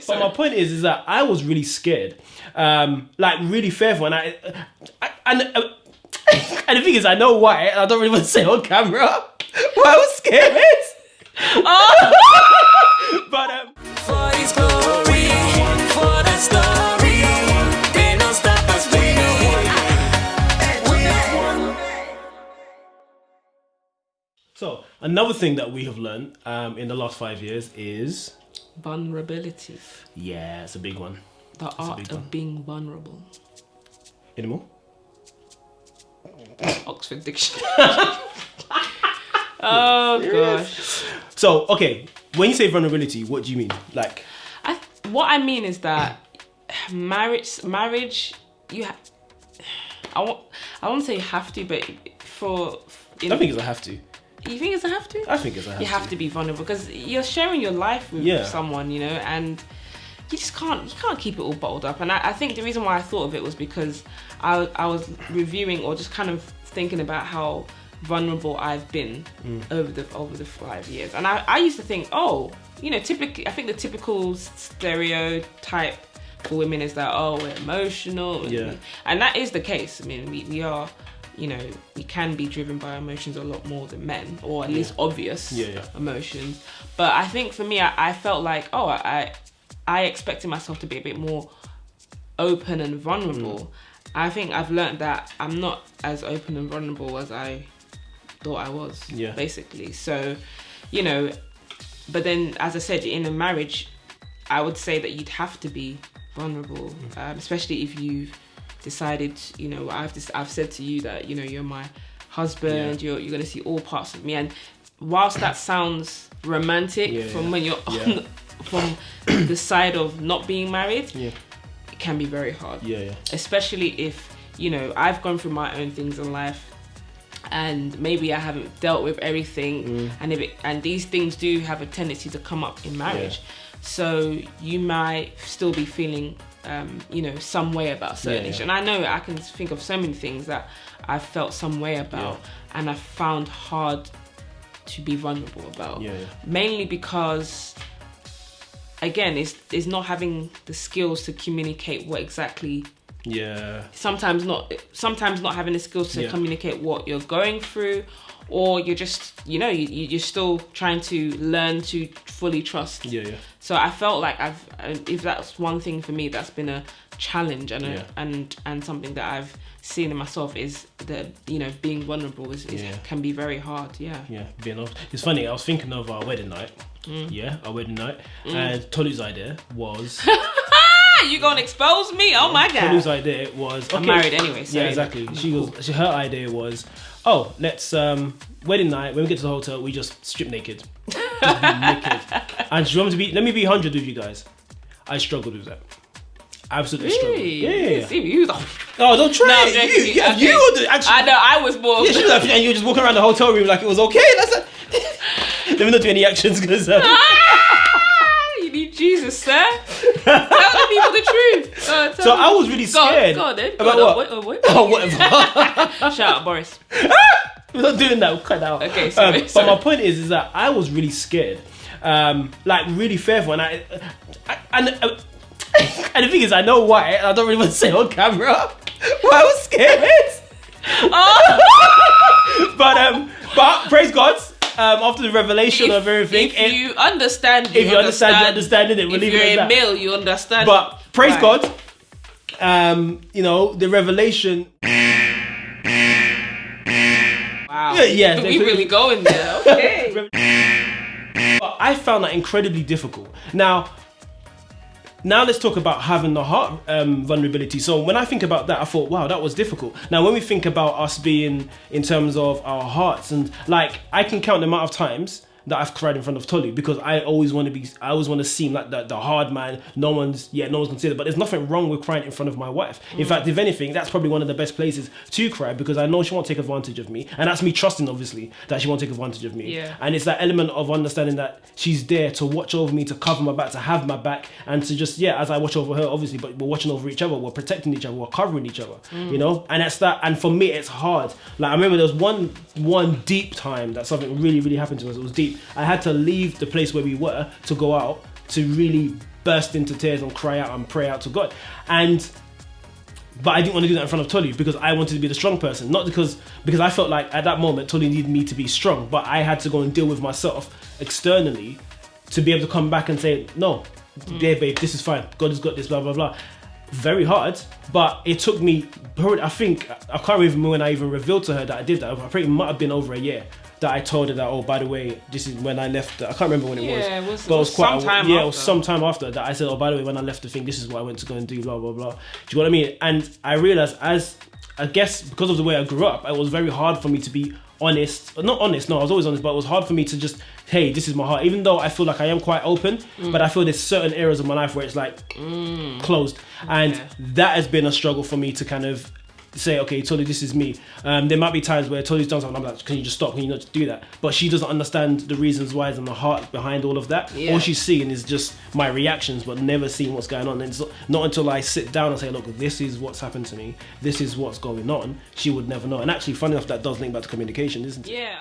But my point is that I was really scared, like really fearful, and and the thing is, I know why. I don't really want to say on camera why I was scared. But for His glory, for the story, they don't stop us. So another thing that we have learned in the last 5 years is vulnerability. Yeah, it's a big one. The art of being vulnerable. Any more? Oxford Dictionary. Oh gosh. So okay, when you say vulnerability, what do you mean? Like, what I mean is that marriage, you I won't say you have to, but I think it's a have to. You think it's a have to? I think it's a have to. You have to be vulnerable because you're sharing your life with someone, you know, and you just can't keep it all bottled up. And I think the reason why I thought of it was because I was reviewing or just kind of thinking about how vulnerable I've been over the 5 years. And I used to think, typically, I think the typical stereotype for women is that, we're emotional. And that is the case. I mean, we are, we can be driven by emotions a lot more than men, or at least obvious emotions. But I think for me, I felt like, I expected myself to be a bit more open and vulnerable. I think I've learned that I'm not as open and vulnerable as I thought I was, basically. So, but then, as I said, in a marriage, I would say that you'd have to be vulnerable, especially if you've decided, I've said to you that, you're my husband, you're going to see all parts of me. And whilst that sounds romantic from when you're from the side of not being married, it can be very hard. Especially if, I've gone through my own things in life and maybe I haven't dealt with everything, and these things do have a tendency to come up in marriage. So you might still be feeling some way about certain issues. And I know I can think of so many things that I've felt some way about and I found hard to be vulnerable about. Mainly because, again, it's not having the skills to communicate what exactly. Sometimes not having the skills to communicate what you're going through, or you're just, you're still trying to learn to fully trust. So I felt like if that's one thing for me that's been a challenge and something that I've seen in myself is that, being vulnerable can be very hard. Being honest. It's funny, I was thinking of our wedding night. Our wedding night. And Tolu's idea was... You gonna expose me? Oh my god! Tolu's idea was... Okay. I'm married anyway, so... Yeah, exactly. Her idea was, let's... wedding night, when we get to the hotel, we just strip naked. Naked. And she wanted to be... Let me be 100 with you guys. I struggled with that. Absolutely struggled. Yeah. See, you don't try. No, I'm joking. You were the actually... I know, I was more... Yeah, she was like, and you were just walking around the hotel room like it was okay. That's it. Let me not do any actions because... You need Jesus, sir. Tell the people the truth. So I was really scared. Go on then. About what? Oh, whatever. Shout out, Boris. We're not doing that. We'll cut that out. Okay, sorry. But my point is that I was really scared, like really fearful, and and the thing is, I know why. I don't really want to say on camera why I was scared. But praise God. After the revelation of everything, if you understand, you understand it. We'll leave it at that. If you're a male, you understand. But praise God, the revelation. Wow. Yeah. We really go in there. Okay. But I found that incredibly difficult. Now let's talk about having the heart vulnerability. So when I think about that, I thought, wow, that was difficult. Now when we think about us being in terms of our hearts, and like I can count the amount of times that I've cried in front of Tolu because I always want to seem like the hard man. No one's considered, but there's nothing wrong with crying in front of my wife. In fact, if anything, that's probably one of the best places to cry because I know she won't take advantage of me, and that's me trusting obviously that she won't take advantage of me. And it's that element of understanding that she's there to watch over me, to cover my back, to have my back, and to just as I watch over her obviously, but we're watching over each other, we're protecting each other, we're covering each other, and that's that. And for me it's hard. Like I remember there was one deep time that something really happened to us. It was deep. I had to leave the place where we were to go out to really burst into tears and cry out and pray out to God. But I didn't want to do that in front of Tolly because I wanted to be the strong person, not because I felt like at that moment Tolly needed me to be strong, but I had to go and deal with myself externally to be able to come back and say, no, yeah, babe, this is fine. God has got this, blah, blah, blah. Very hard, but it took me, I think, I can't remember when I even revealed to her that I did that. I think it might have been over a year that I told her that, oh, by the way, this is when I left. I can't remember when it was. Yeah, it was, but it was quite sometime it after. was sometime after that I said, oh, by the way, when I left the thing, this is what I went to go and do, blah, blah, blah. Do you know what I mean? And I realized I guess because of the way I grew up, it was very hard for me to be honest. Not honest, no, I was always honest, but it was hard for me to just, hey, this is my heart. Even though I feel like I am quite open, but I feel there's certain areas of my life where it's like closed. And that has been a struggle for me to kind of say, okay, Tolly, this is me. There might be times where Tolly's done something, I'm like, can you just stop? Can you not do that? But she doesn't understand the reasons why and the heart behind all of that. Yeah. All she's seeing is just my reactions, but never seeing what's going on. And it's not until I sit down and say, look, this is what's happened to me. This is what's going on. She would never know. And actually, funny enough, that does link back to communication, isn't it? Yeah.